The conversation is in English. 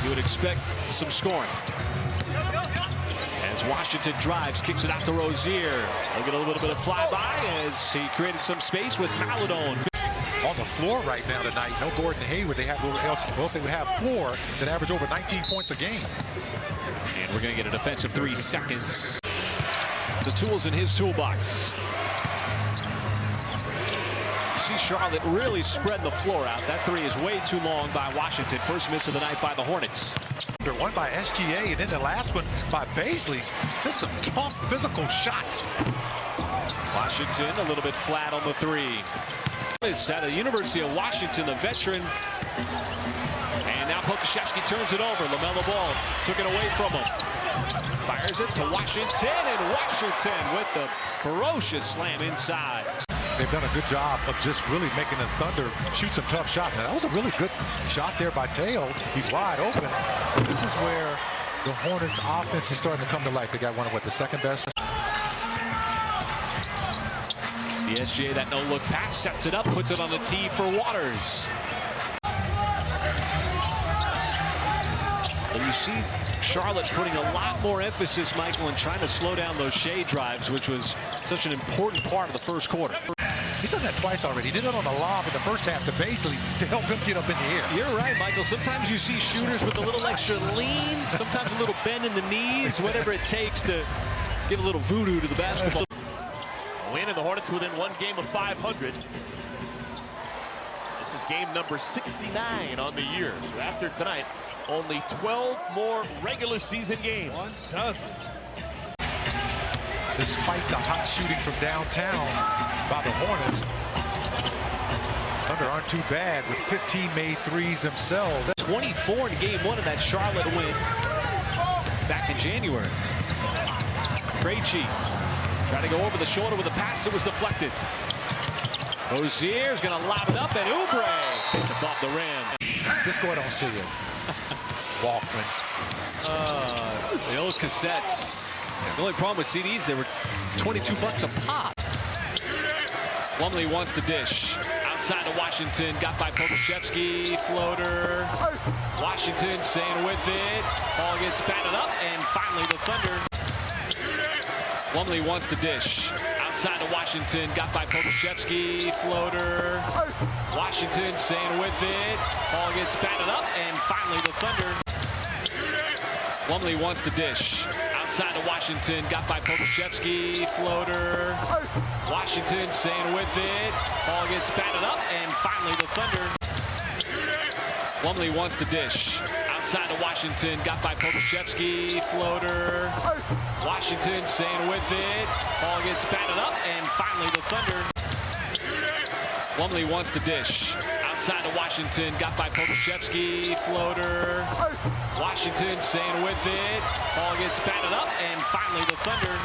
You would expect some scoring. As Washington drives, kicks it out to Rozier. He'll get a little bit of flyby as he created some space with Maladone. On the floor right now tonight, no Gordon Hayward. They have else they would have 4 that average over 19 points a game. And we're going to get a defensive 3 seconds. The tools in his toolbox. See Charlotte really spread the floor out. That 3 is way too long by Washington. First miss of the night by the Hornets. One by SGA, and then the last one by Baisley. Just some tough physical shots. Washington a little bit flat on the 3. It's at the University of Washington, the veteran. And now Pokashevsky turns it over. LaMelo Ball took it away from him. Fires it to Washington, and Washington with the ferocious slam inside. They've done a good job of just really making the Thunder shoot some tough shots. Now, that was a really good shot there by Teo. He's wide open. But this is where the Hornets' offense is starting to come to life. They got one of, the second best? The SGA, that no-look pass, sets it up, puts it on the tee for Waters. And you see Charlotte putting a lot more emphasis, Michael, in trying to slow down those Shea drives, which was such an important part of the first quarter. He's done that twice already. He did it on the lob in the first half to Baisley to help him get up in the air. You're right, Michael. Sometimes you see shooters with a little extra lean, sometimes a little bend in the knees, whatever it takes to give a little voodoo to the basketball. Win, and the Hornets within 1 game of 500. This is game number 69 on the year. So after tonight, only 12 more regular season games. 1 dozen. Despite the hot shooting from downtown by the Hornets, Thunder aren't too bad with 15 made threes themselves. 24 in game 1 of that Charlotte win back in January. Krejci tried to go over the shoulder with a pass that was deflected. Rozier's going to lob it up, and Oubre hits above the rim. Just go ahead and see it. Walkman. The old cassettes. The only problem with CDs, they were $22 a pop. Plumlee wants the dish. Outside of Washington, got by Pokashevsky. Floater. Washington staying with it. Ball gets batted up, and finally the Thunder. Plumlee wants the dish. Outside of Washington, got by Pokashevsky. Floater. Washington staying with it. Ball gets batted up, and finally the Thunder. Plumlee wants the dish. Outside of Washington, got by Pokashevsky. Floater. Washington staying with it. Ball gets batted up, and finally the Thunder. Plumlee wants the dish. Outside of Washington, got by Pokashevsky. Floater. Washington staying with it. Ball gets batted up, and finally the Thunder. Plumlee wants the dish. Outside of Washington, got by Pokashevsky. Floater. Washington staying with it. Ball gets batted up, and finally the Thunder.